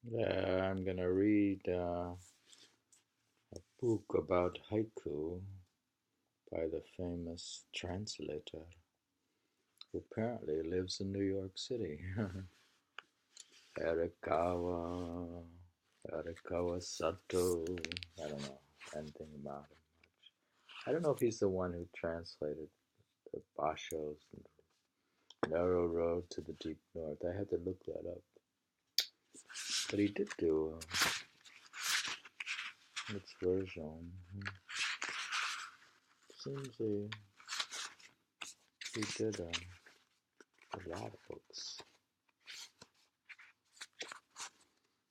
I'm gonna read a book about haiku by the famous translator who apparently lives in New York City. Hirakawa, Hirakawa Sato. I don't know anything about him much. I don't know if he's the one who translated the Basho's Narrow Road to the Deep North. I had to look that up. But he did do its version. Seems he did a lot of books.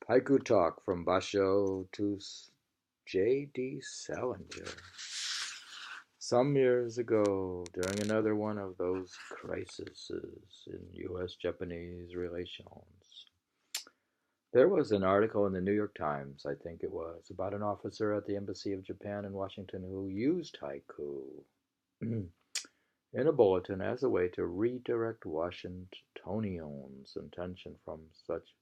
Haiku Talk from Basho to J.D. Salinger. Some years ago, during another one of those crises in U.S.-Japanese relations, there was an article in the New York Times, I think it was, about an officer at the Embassy of Japan in Washington who used haiku in a bulletin as a way to redirect Washingtonians' attention from such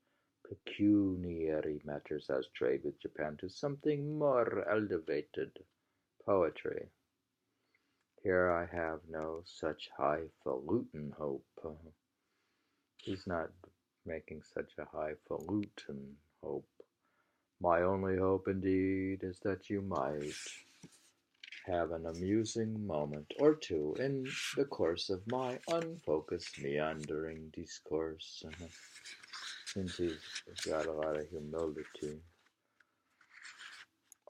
pecuniary matters as trade with Japan to something more elevated, poetry. Here I have no such highfalutin hope. He's not making such a highfalutin hope. My only hope, indeed, is that you might have an amusing moment or two in the course of my unfocused, meandering discourse. Since he's got a lot of humility.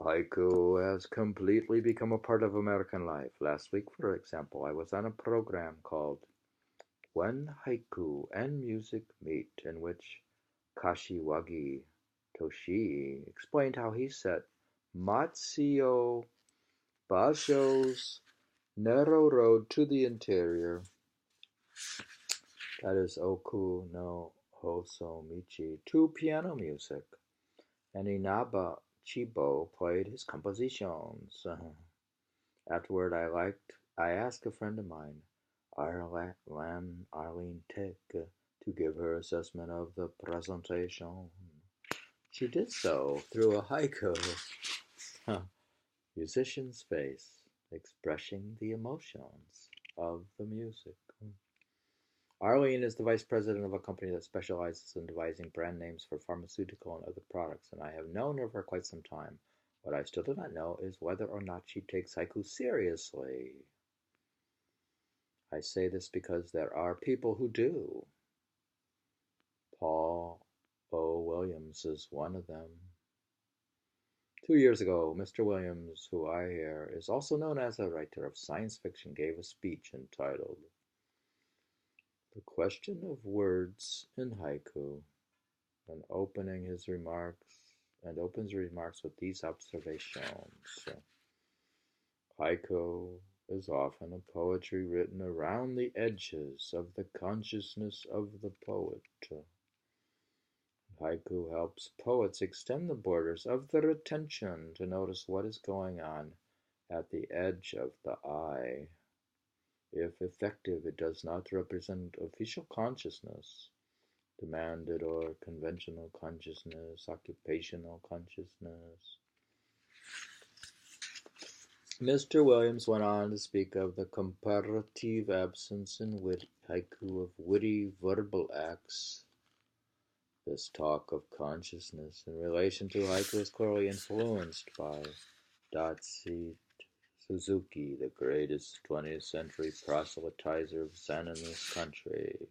Haiku has completely become a part of American life. Last week, for example, I was on a program called When Haiku and Music Meet, in which Kashiwagi Toshii explained how he set Matsuo Basho's narrow road to the interior, that is Oku no Hosomichi, to piano music, and Inaba Chibo played his compositions. Afterward, I asked a friend of mine, Arlene Tick, to give her assessment of the presentation. She did so through a haiku, musician's face, expressing the emotions of the music. Arlene is the vice president of a company that specializes in devising brand names for pharmaceutical and other products, and I have known her for quite some time. What I still do not know is whether or not she takes haiku seriously. I say this because there are people who do. Paul O. Williams is one of them. 2 years ago, Mr. Williams, who I hear is also known as a writer of science fiction, gave a speech entitled The Question of Words in Haiku, and opens remarks with these observations. Haiku is often a poetry written around the edges of the consciousness of the poet. Haiku helps poets extend the borders of their attention to notice what is going on at the edge of the eye. If effective, it does not represent official consciousness, demanded or conventional consciousness, occupational consciousness. Mr. Williams went on to speak of the comparative absence in haiku of witty verbal acts. This talk of consciousness in relation to haiku is clearly influenced by Daisetz Suzuki, the greatest 20th century proselytizer of Zen in this country,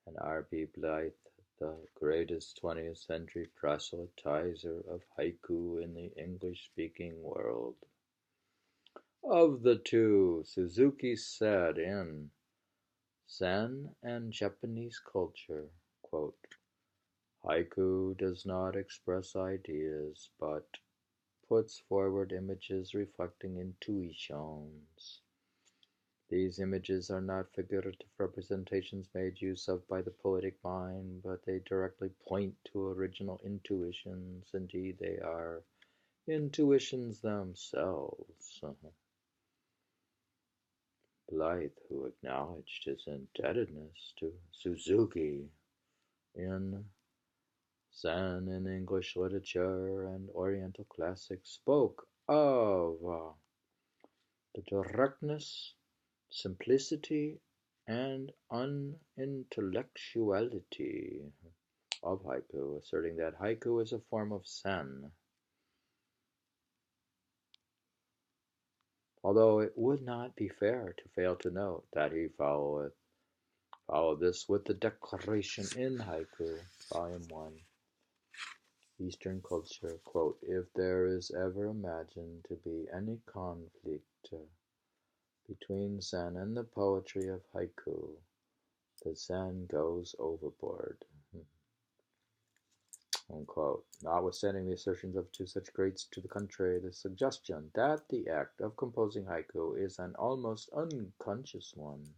and R.H.Blyth, the greatest 20th century proselytizer of haiku in the English-speaking world. Of the two, Suzuki said in Zen and Japanese Culture, quote, haiku does not express ideas, but puts forward images reflecting intuitions. These images are not figurative representations made use of by the poetic mind, but they directly point to original intuitions. Indeed, they are intuitions themselves. Blyth, who acknowledged his indebtedness to Suzuki in Zen in English literature and Oriental classics spoke of the directness, simplicity, and unintellectuality of haiku, asserting that haiku is a form of Zen. Although it would not be fair to fail to note that he followed this with the declaration in Haiku, Volume 1, Eastern Culture, quote, "If there is ever imagined to be any conflict between Zen and the poetry of haiku, the Zen goes overboard," unquote. Notwithstanding the assertions of two such greats to the contrary, the suggestion that the act of composing haiku is an almost unconscious one,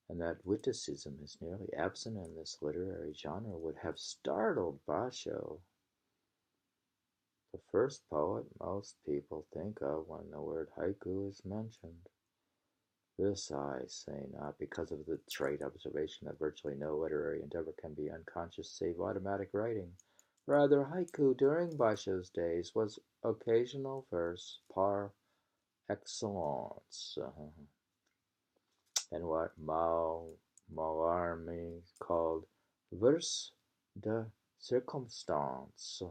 and that witticism is nearly absent in this literary genre, would have startled Basho, the first poet most people think of when the word haiku is mentioned. This, I say, not because of the trite observation that virtually no literary endeavor can be unconscious save automatic writing. Rather, haiku during Basho's days was occasional verse par excellence, and what Mallarmé called verse de circonstance.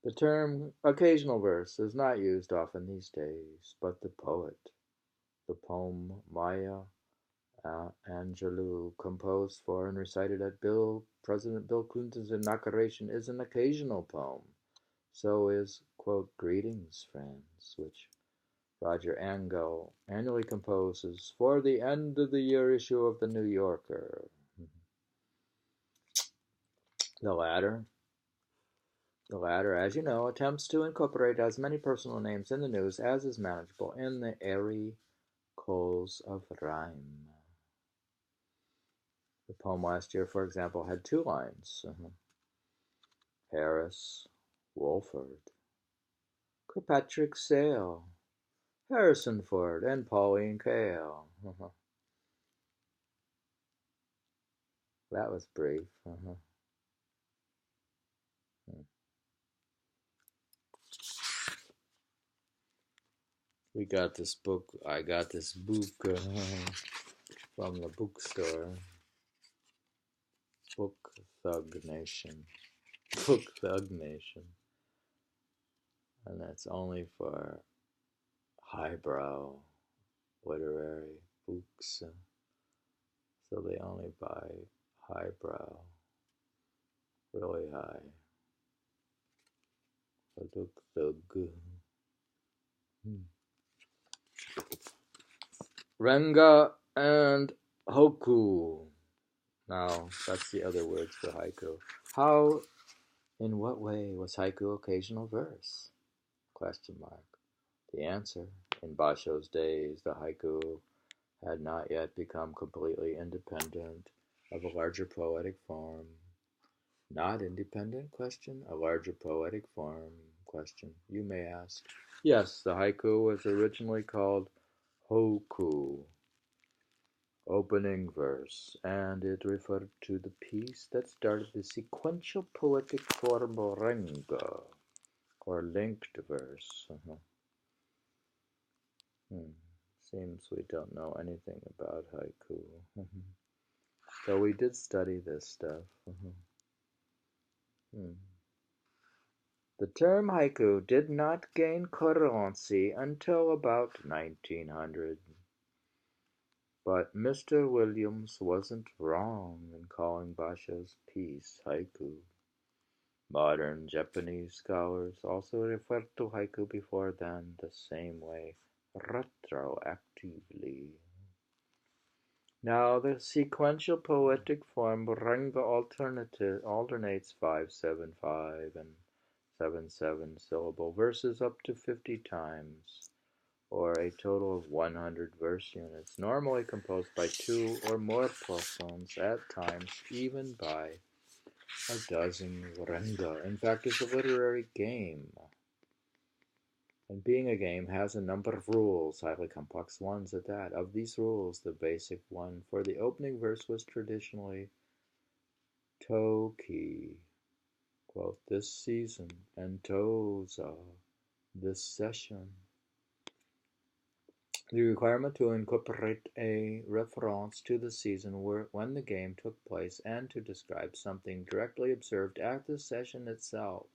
The term occasional verse is not used often these days, but the poem Maya Angelou, composed for and recited at President Bill Clinton's inauguration, is an occasional poem. So is, quote, "Greetings, Friends," which Roger Angell annually composes for the end of the year issue of the New Yorker. The latter, as you know, attempts to incorporate as many personal names in the news as is manageable in the airy coals of rhyme. The poem last year, for example, had two lines. Harris, Wolford, Kirkpatrick Sale, Harrison Ford, and Pauline Kael. That was brief. We got this book. I got this book from the bookstore. Book Thug Nation. Book Thug Nation. And that's only for highbrow literary books. So they only buy highbrow, really high. Book Thug. Renga and Hoku. Now, that's the other words for haiku. How, in what way was haiku occasional verse? Question mark. The answer, in Basho's days, the haiku had not yet become completely independent of a larger poetic form. Not independent? Question. A larger poetic form? Question. You may ask. Yes, the haiku was originally called Hoku, opening verse, and it referred to the piece that started the sequential poetic form renga, or linked verse. Seems we don't know anything about haiku. So we did study this stuff. The term haiku did not gain currency until about 1900. But Mr. Williams wasn't wrong in calling Basho's piece haiku. Modern Japanese scholars also referred to haiku before then the same way, retroactively. Now the sequential poetic form renga alternates 5-7-5 and 7-7 syllable verses up to 50 times, or a total of 100 verse units, normally composed by 2 or more persons, at times even by a dozen renga. In fact, it's a literary game. And being a game has a number of rules, highly complex ones at that. Of these rules, the basic one for the opening verse was traditionally Toki, quote, this season, and Toza, this session. The requirement to incorporate a reference to the season when the game took place and to describe something directly observed at the session itself.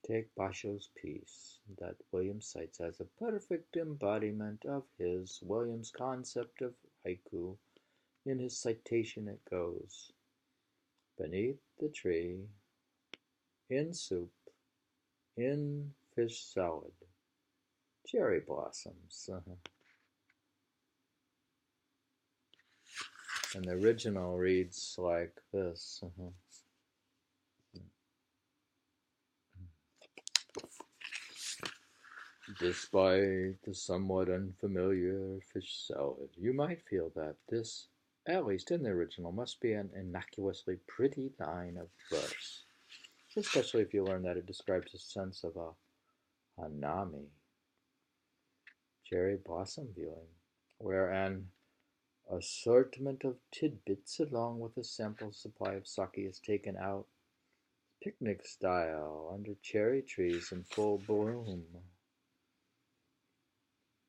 Take Basho's piece that Williams cites as a perfect embodiment of his Williams' concept of haiku. In his citation it goes, beneath the tree, in soup, in fish salad, cherry blossoms. And the original reads like this. Despite the somewhat unfamiliar fish salad, you might feel that this, at least in the original, must be an innocuously pretty line of verse, especially if you learn that it describes a sense of a hanami, cherry blossom viewing, where an assortment of tidbits along with a sample supply of sake is taken out, picnic style, under cherry trees in full bloom.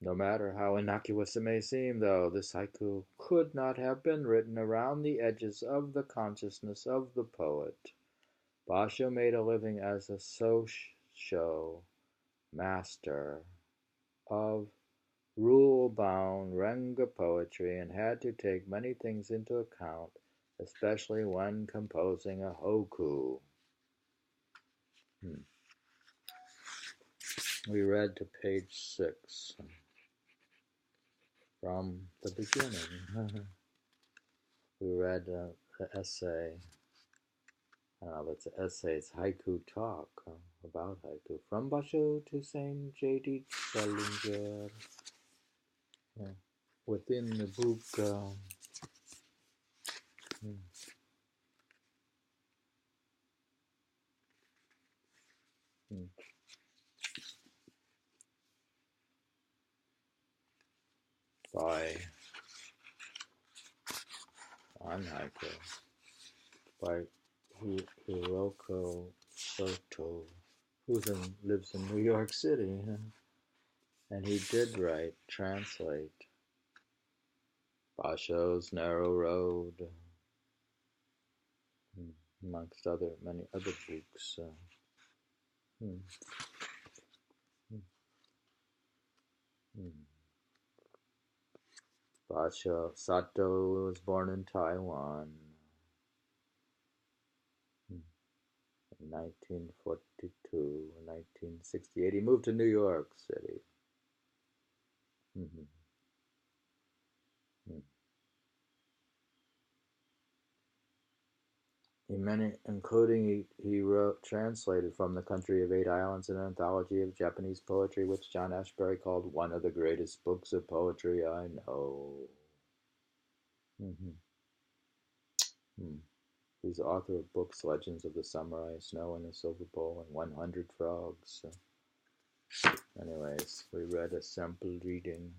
No matter how innocuous it may seem, though, this haiku could not have been written around the edges of the consciousness of the poet. Basho made a living as a sosho master of rule-bound Renga poetry and had to take many things into account, especially when composing a haiku. We read to page 6. From the beginning. We read the essay. I don't know if it's an essay, it's Haiku Talk about haiku. From Basho to Saint J.D. Salinger. Within the book. By on haiku by Hiroaki Sato, who lives in New York City, and he did translate Basho's Narrow Road, amongst many other books. Basho Sato was born in Taiwan in 1942. In 1968, he moved to New York City. He translated from The Country of Eight Islands, an anthology of Japanese poetry, which John Ashbery called one of the greatest books of poetry I know. He's the author of books Legends of the Samurai, Snow in a Silver Bowl, and 100 Frogs. Anyways, we read a sample reading.